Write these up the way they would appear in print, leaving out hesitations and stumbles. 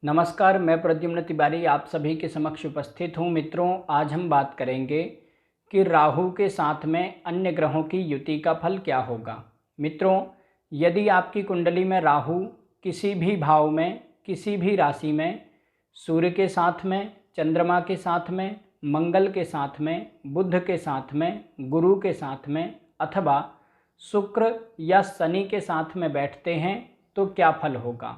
नमस्कार, मैं प्रद्युम्न तिवारी आप सभी के समक्ष उपस्थित हूँ। मित्रों, आज हम बात करेंगे कि राहु के साथ में अन्य ग्रहों की युति का फल क्या होगा। मित्रों, यदि आपकी कुंडली में राहु किसी भी भाव में, किसी भी राशि में, सूर्य के साथ में, चंद्रमा के साथ में, मंगल के साथ में, बुध के साथ में, गुरु के साथ में अथवा शुक्र या शनि के साथ में बैठते हैं तो क्या फल होगा।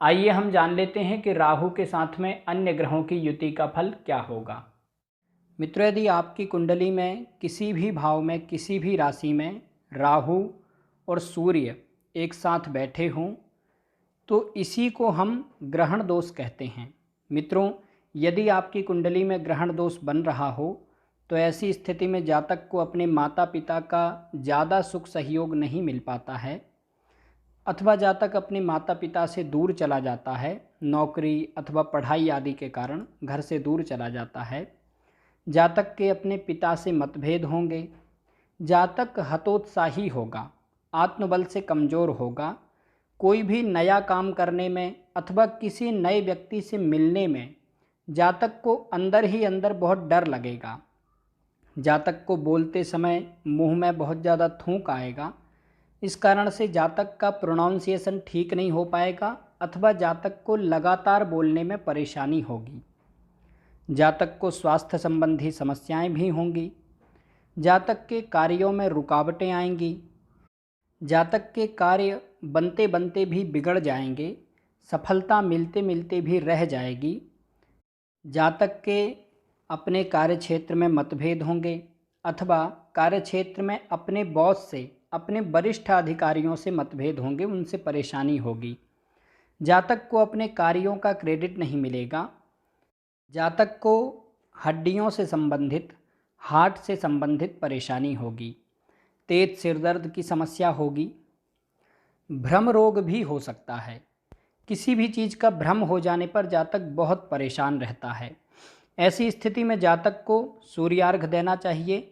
आइए हम जान लेते हैं कि राहु के साथ में अन्य ग्रहों की युति का फल क्या होगा। मित्रों, यदि आपकी कुंडली में किसी भी भाव में, किसी भी राशि में राहु और सूर्य एक साथ बैठे हों तो इसी को हम ग्रहण दोष कहते हैं। मित्रों, यदि आपकी कुंडली में ग्रहण दोष बन रहा हो तो ऐसी स्थिति में जातक को अपने माता पिता का ज़्यादा सुख सहयोग नहीं मिल पाता है अथवा जातक अपने माता पिता से दूर चला जाता है, नौकरी अथवा पढ़ाई आदि के कारण घर से दूर चला जाता है। जातक के अपने पिता से मतभेद होंगे, जातक हतोत्साही होगा, आत्मबल से कमज़ोर होगा, कोई भी नया काम करने में अथवा किसी नए व्यक्ति से मिलने में जातक को अंदर ही अंदर बहुत डर लगेगा। जातक को बोलते समय मुंह में बहुत ज़्यादा थूक आएगा। इस कारण से जातक का प्रोनाउंसिएशन ठीक नहीं हो पाएगा अथवा जातक को लगातार बोलने में परेशानी होगी। जातक को स्वास्थ्य संबंधी समस्याएं भी होंगी। जातक के कार्यों में रुकावटें आएंगी। जातक के कार्य बनते बनते भी बिगड़ जाएंगे, सफलता मिलते मिलते भी रह जाएगी। जातक के अपने कार्यक्षेत्र में मतभेद होंगे अथवा कार्यक्षेत्र में अपने बॉस से, अपने वरिष्ठ अधिकारियों से मतभेद होंगे, उनसे परेशानी होगी। जातक को अपने कार्यों का क्रेडिट नहीं मिलेगा। जातक को हड्डियों से संबंधित, हार्ट से संबंधित परेशानी होगी। तेज सिरदर्द की समस्या होगी। भ्रम रोग भी हो सकता है। किसी भी चीज़ का भ्रम हो जाने पर जातक बहुत परेशान रहता है। ऐसी स्थिति में जातक को सूर्यार्घ देना चाहिए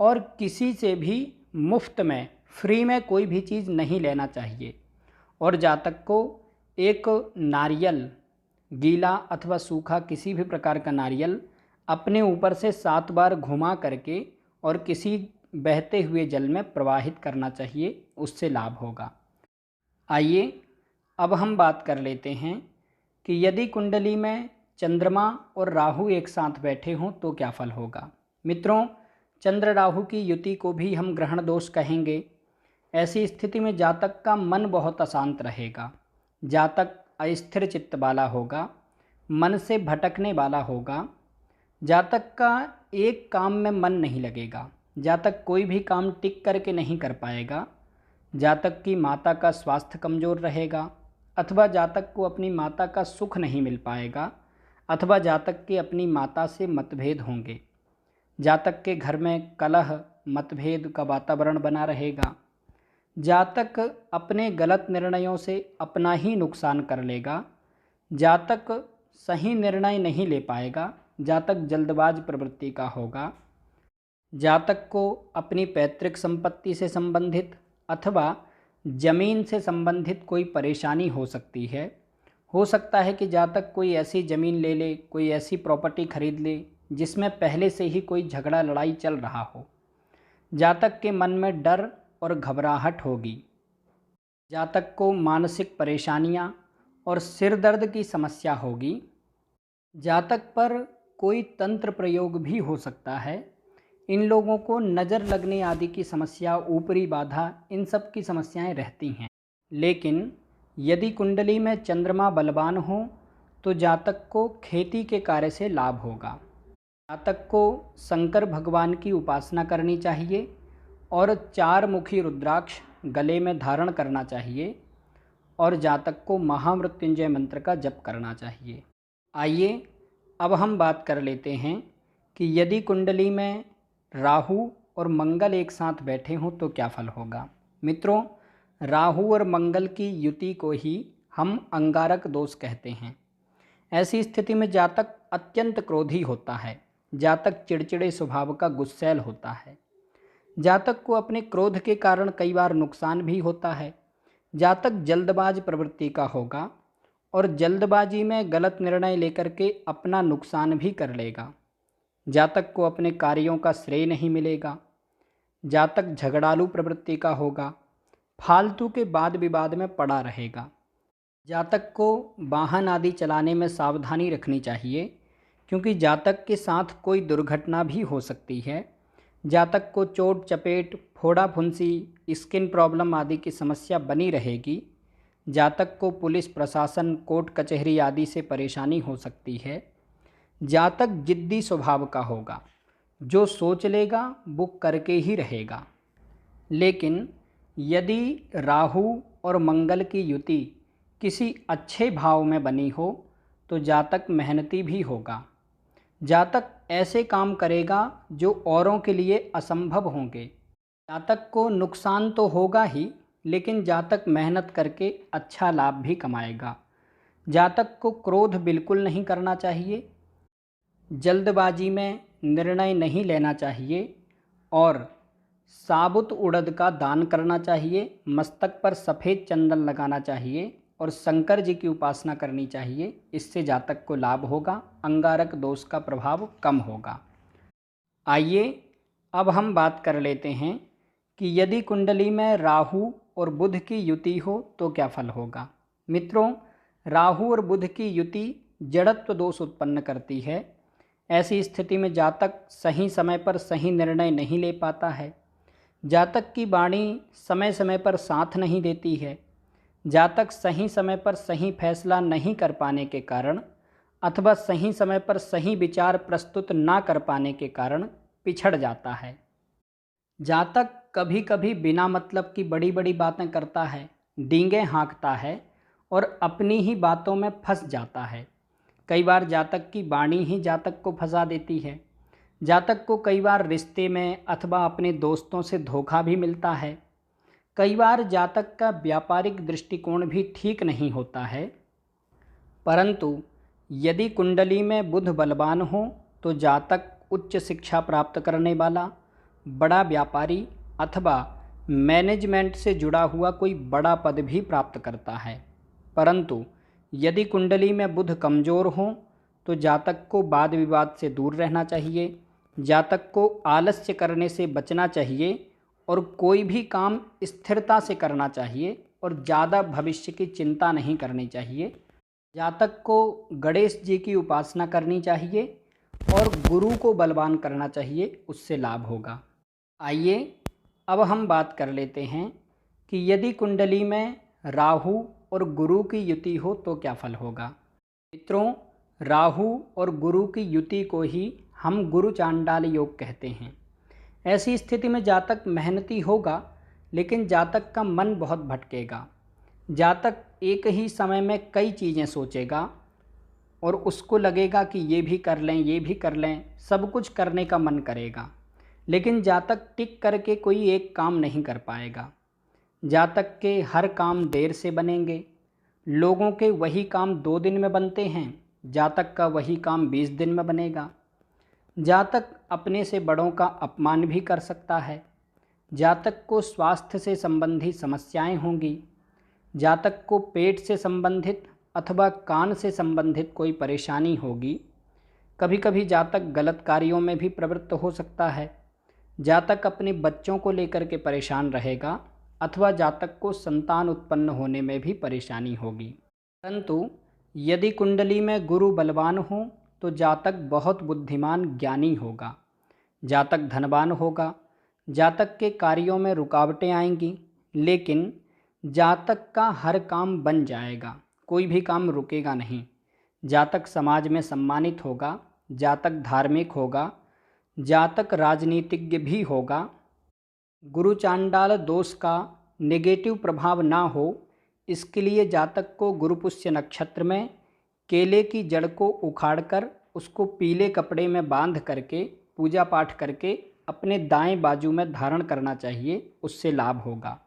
और किसी से भी मुफ्त में, फ्री में कोई भी चीज़ नहीं लेना चाहिए। और जातक को एक नारियल, गीला अथवा सूखा किसी भी प्रकार का नारियल अपने ऊपर से 7 बार घुमा करके और किसी बहते हुए जल में प्रवाहित करना चाहिए, उससे लाभ होगा। आइए अब हम बात कर लेते हैं कि यदि कुंडली में चंद्रमा और राहु एक साथ बैठे हों तो क्या फल होगा। मित्रों, चंद्र राहु की युति को भी हम ग्रहण दोष कहेंगे। ऐसी स्थिति में जातक का मन बहुत अशांत रहेगा। जातक अस्थिर चित्त वाला होगा, मन से भटकने वाला होगा। जातक का एक काम में मन नहीं लगेगा। जातक कोई भी काम टिक करके नहीं कर पाएगा। जातक की माता का स्वास्थ्य कमज़ोर रहेगा अथवा जातक को अपनी माता का सुख नहीं मिल पाएगा अथवा जातक के अपनी माता से मतभेद होंगे। जातक के घर में कलह, मतभेद का वातावरण बना रहेगा। जातक अपने गलत निर्णयों से अपना ही नुकसान कर लेगा। जातक सही निर्णय नहीं ले पाएगा। जातक जल्दबाज प्रवृत्ति का होगा। जातक को अपनी पैतृक संपत्ति से संबंधित अथवा जमीन से संबंधित कोई परेशानी हो सकती है। हो सकता है कि जातक कोई ऐसी ज़मीन ले ले, कोई ऐसी प्रॉपर्टी खरीद ले जिसमें पहले से ही कोई झगड़ा लड़ाई चल रहा हो। जातक के मन में डर और घबराहट होगी। जातक को मानसिक परेशानियां और सिर दर्द की समस्या होगी। जातक पर कोई तंत्र प्रयोग भी हो सकता है। इन लोगों को नज़र लगने आदि की समस्या, ऊपरी बाधा, इन सब की समस्याएं रहती हैं। लेकिन यदि कुंडली में चंद्रमा बलवान हो तो जातक को खेती के कार्य से लाभ होगा। जातक को शंकर भगवान की उपासना करनी चाहिए और 4 मुखी रुद्राक्ष गले में धारण करना चाहिए और जातक को महामृत्युंजय मंत्र का जप करना चाहिए। आइए अब हम बात कर लेते हैं कि यदि कुंडली में राहु और मंगल एक साथ बैठे हों तो क्या फल होगा। मित्रों, राहु और मंगल की युति को ही हम अंगारक दोष कहते हैं। ऐसी स्थिति में जातक अत्यंत क्रोधी होता है। जातक चिड़चिड़े स्वभाव का गुस्सैल होता है। जातक को अपने क्रोध के कारण कई बार नुकसान भी होता है। जातक जल्दबाज प्रवृत्ति का होगा और जल्दबाजी में गलत निर्णय लेकर के अपना नुकसान भी कर लेगा। जातक को अपने कार्यों का श्रेय नहीं मिलेगा। जातक झगड़ालू प्रवृत्ति का होगा, फालतू के वाद विवाद में पड़ा रहेगा। जातक को वाहन आदि चलाने में सावधानी रखनी चाहिए, क्योंकि जातक के साथ कोई दुर्घटना भी हो सकती है। जातक को चोट चपेट, फोड़ा फुंसी, स्किन प्रॉब्लम आदि की समस्या बनी रहेगी। जातक को पुलिस प्रशासन, कोर्ट कचहरी आदि से परेशानी हो सकती है। जातक जिद्दी स्वभाव का होगा, जो सोच लेगा वो करके ही रहेगा। लेकिन यदि राहु और मंगल की युति किसी अच्छे भाव में बनी हो तो जातक मेहनती भी होगा। जातक ऐसे काम करेगा जो औरों के लिए असंभव होंगे। जातक को नुकसान तो होगा ही, लेकिन जातक मेहनत करके अच्छा लाभ भी कमाएगा। जातक को क्रोध बिल्कुल नहीं करना चाहिए, जल्दबाजी में निर्णय नहीं लेना चाहिए और साबुत उड़द का दान करना चाहिए। मस्तक पर सफ़ेद चंदन लगाना चाहिए और शंकर जी की उपासना करनी चाहिए। इससे जातक को लाभ होगा, अंगारक दोष का प्रभाव कम होगा। आइए अब हम बात कर लेते हैं कि यदि कुंडली में राहु और बुध की युति हो तो क्या फल होगा। मित्रों, राहु और बुध की युति जड़त्व दोष उत्पन्न करती है। ऐसी स्थिति में जातक सही समय पर सही निर्णय नहीं ले पाता है। जातक की वाणी समय समय पर साथ नहीं देती है। जातक सही समय पर सही फैसला नहीं कर पाने के कारण अथवा सही समय पर सही विचार प्रस्तुत ना कर पाने के कारण पिछड़ जाता है। जातक कभी कभी बिना मतलब की बड़ी बड़ी बातें करता है, डींगे हाँकता है और अपनी ही बातों में फंस जाता है। कई बार जातक की वाणी ही जातक को फंसा देती है। जातक को कई बार रिश्ते में अथवा अपने दोस्तों से धोखा भी मिलता है। कई बार जातक का व्यापारिक दृष्टिकोण भी ठीक नहीं होता है। परंतु यदि कुंडली में बुध बलवान हो तो जातक उच्च शिक्षा प्राप्त करने वाला, बड़ा व्यापारी अथवा मैनेजमेंट से जुड़ा हुआ कोई बड़ा पद भी प्राप्त करता है। परंतु यदि कुंडली में बुध कमज़ोर हो तो जातक को वाद विवाद से दूर रहना चाहिए। जातक को आलस्य करने से बचना चाहिए और कोई भी काम स्थिरता से करना चाहिए और ज़्यादा भविष्य की चिंता नहीं करनी चाहिए। जातक को गणेश जी की उपासना करनी चाहिए और गुरु को बलवान करना चाहिए, उससे लाभ होगा। आइए अब हम बात कर लेते हैं कि यदि कुंडली में राहु और गुरु की युति हो तो क्या फल होगा। मित्रों, राहु और गुरु की युति को ही हम गुरु चांडाल योग कहते हैं। ऐसी स्थिति में जातक मेहनती होगा, लेकिन जातक का मन बहुत भटकेगा। जातक एक ही समय में कई चीज़ें सोचेगा और उसको लगेगा कि ये भी कर लें, ये भी कर लें, सब कुछ करने का मन करेगा, लेकिन जातक टिक करके कोई एक काम नहीं कर पाएगा। जातक के हर काम देर से बनेंगे। लोगों के वही काम 2 दिन में बनते हैं, जातक का वही काम 20 दिन में बनेगा। जातक अपने से बड़ों का अपमान भी कर सकता है। जातक को स्वास्थ्य से संबंधी समस्याएं होंगी। जातक को पेट से संबंधित अथवा कान से संबंधित कोई परेशानी होगी। कभी कभी जातक गलत कार्यों में भी प्रवृत्त हो सकता है। जातक अपने बच्चों को लेकर के परेशान रहेगा अथवा जातक को संतान उत्पन्न होने में भी परेशानी होगी। परंतु यदि कुंडली में गुरु बलवान हो तो जातक बहुत बुद्धिमान ज्ञानी होगा। जातक धनवान होगा। जातक के कार्यों में रुकावटें आएंगी, लेकिन जातक का हर काम बन जाएगा, कोई भी काम रुकेगा नहीं। जातक समाज में सम्मानित होगा। जातक धार्मिक होगा। जातक राजनीतिज्ञ भी होगा। गुरु चांडाल दोष का नेगेटिव प्रभाव ना हो, इसके लिए जातक को गुरुपुष्य नक्षत्र में केले की जड़ को उखाड़कर उसको पीले कपड़े में बांध करके पूजा पाठ करके अपने दाएं बाजू में धारण करना चाहिए, उससे लाभ होगा।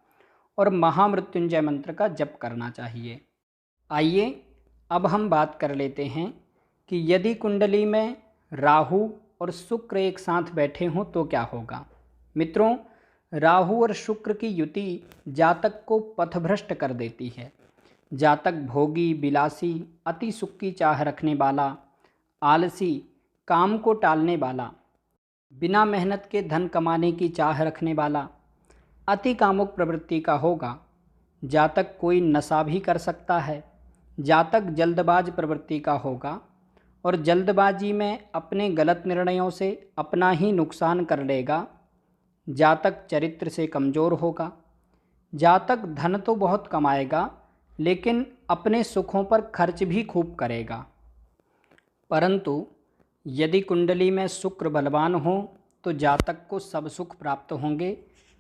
और महामृत्युंजय मंत्र का जप करना चाहिए। आइए अब हम बात कर लेते हैं कि यदि कुंडली में राहु और शुक्र एक साथ बैठे हों तो क्या होगा। मित्रों, राहु और शुक्र की युति जातक को पथभ्रष्ट कर देती है। जातक भोगी, विलासी, अति सुख की चाह रखने वाला, आलसी, काम को टालने वाला, बिना मेहनत के धन कमाने की चाह रखने वाला, अति कामुक प्रवृत्ति का होगा। जातक कोई नशा भी कर सकता है। जातक जल्दबाज प्रवृत्ति का होगा और जल्दबाजी में अपने गलत निर्णयों से अपना ही नुकसान कर लेगा। जातक चरित्र से कमज़ोर होगा। जातक धन तो बहुत कमाएगा लेकिन अपने सुखों पर खर्च भी खूब करेगा। परंतु यदि कुंडली में शुक्र बलवान हो तो जातक को सब सुख प्राप्त होंगे।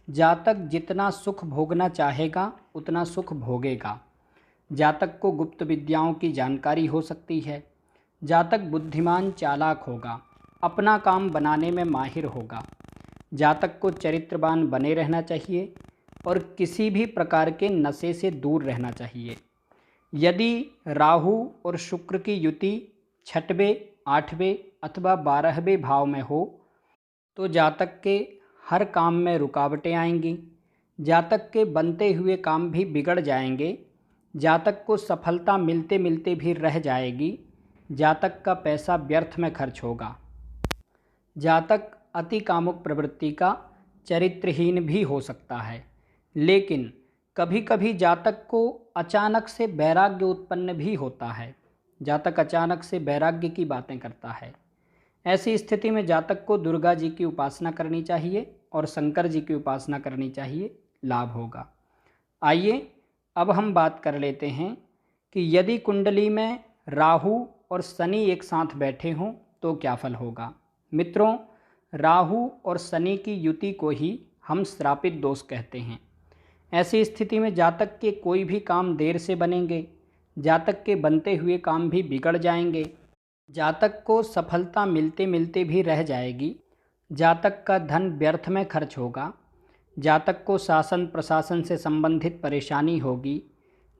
जातक जितना सुख भोगना चाहेगा उतना सुख भोगेगा। जातक को गुप्त विद्याओं की जानकारी हो सकती है। जातक बुद्धिमान चालाक होगा, अपना काम बनाने में माहिर होगा। जातक को चरित्रवान बने रहना चाहिए और किसी भी प्रकार के नशे से दूर रहना चाहिए। यदि राहु और शुक्र की युति 6वें, 8वें अथवा 12वें भाव में हो तो जातक के हर काम में रुकावटें आएंगी। जातक के बनते हुए काम भी बिगड़ जाएंगे। जातक को सफलता मिलते मिलते भी रह जाएगी। जातक का पैसा व्यर्थ में खर्च होगा। जातक अति कामुक प्रवृत्ति का चरित्रहीन भी हो सकता है, लेकिन कभी कभी जातक को अचानक से वैराग्य उत्पन्न भी होता है। जातक अचानक से वैराग्य की बातें करता है। ऐसी स्थिति में जातक को दुर्गा जी की उपासना करनी चाहिए और शंकर जी की उपासना करनी चाहिए, लाभ होगा। आइए अब हम बात कर लेते हैं कि यदि कुंडली में राहु और शनि एक साथ बैठे हों तो क्या फल होगा। मित्रों, राहु और शनि की युति को ही हम श्रापित दोष कहते हैं। ऐसी स्थिति में जातक के कोई भी काम देर से बनेंगे। जातक के बनते हुए काम भी बिगड़ जाएंगे। जातक को सफलता मिलते मिलते भी रह जाएगी। जातक का धन व्यर्थ में खर्च होगा। जातक को शासन प्रशासन से संबंधित परेशानी होगी।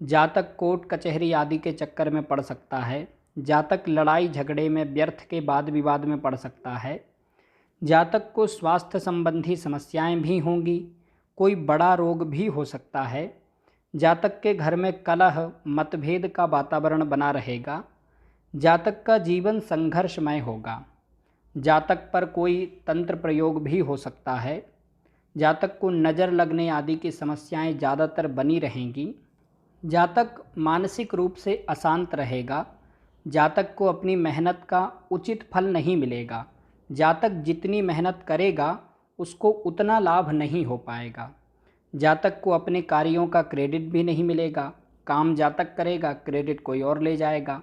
जातक कोर्ट कचहरी आदि के चक्कर में पड़ सकता है। जातक लड़ाई झगड़े में व्यर्थ के वाद विवाद में पड़ सकता है। जातक को स्वास्थ्य संबंधी समस्याएं भी होंगी। कोई बड़ा रोग भी हो सकता है। जातक के घर में कलह मतभेद का वातावरण बना रहेगा। जातक का जीवन संघर्षमय होगा। जातक पर कोई तंत्र प्रयोग भी हो सकता है। जातक को नज़र लगने आदि की समस्याएं ज़्यादातर बनी रहेंगी। जातक मानसिक रूप से अशांत रहेगा। जातक को अपनी मेहनत का उचित फल नहीं मिलेगा। जातक जितनी मेहनत करेगा उसको उतना लाभ नहीं हो पाएगा। जातक को अपने कार्यों का क्रेडिट भी नहीं मिलेगा। काम जातक करेगा, क्रेडिट कोई और ले जाएगा।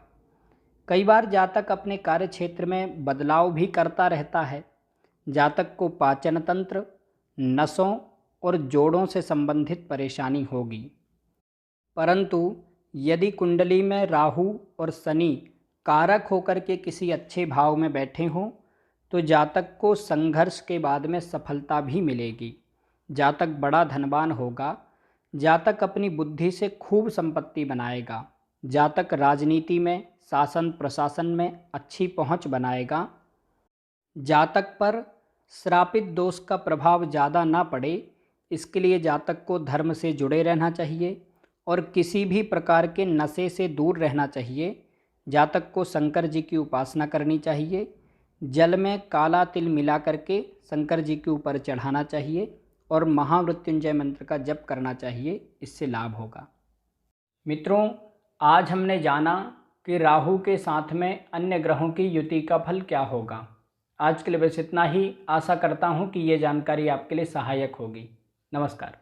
कई बार जातक अपने कार्य क्षेत्र में बदलाव भी करता रहता है। जातक को पाचन तंत्र, नसों और जोड़ों से संबंधित परेशानी होगी। परंतु यदि कुंडली में राहु और शनि कारक होकर के किसी अच्छे भाव में बैठे हों तो जातक को संघर्ष के बाद में सफलता भी मिलेगी। जातक बड़ा धनवान होगा। जातक अपनी बुद्धि से खूब संपत्ति बनाएगा। जातक राजनीति में, शासन प्रशासन में अच्छी पहुंच बनाएगा। जातक पर श्रापित दोष का प्रभाव ज़्यादा ना पड़े, इसके लिए जातक को धर्म से जुड़े रहना चाहिए और किसी भी प्रकार के नशे से दूर रहना चाहिए। जातक को शंकर जी की उपासना करनी चाहिए। जल में काला तिल मिला करके शंकर जी के ऊपर चढ़ाना चाहिए और महामृत्युंजय मंत्र का जप करना चाहिए, इससे लाभ होगा। मित्रों, आज हमने जाना कि राहु के साथ में अन्य ग्रहों की युति का फल क्या होगा। आज के लिए बस इतना ही। आशा करता हूँ कि ये जानकारी आपके लिए सहायक होगी। नमस्कार।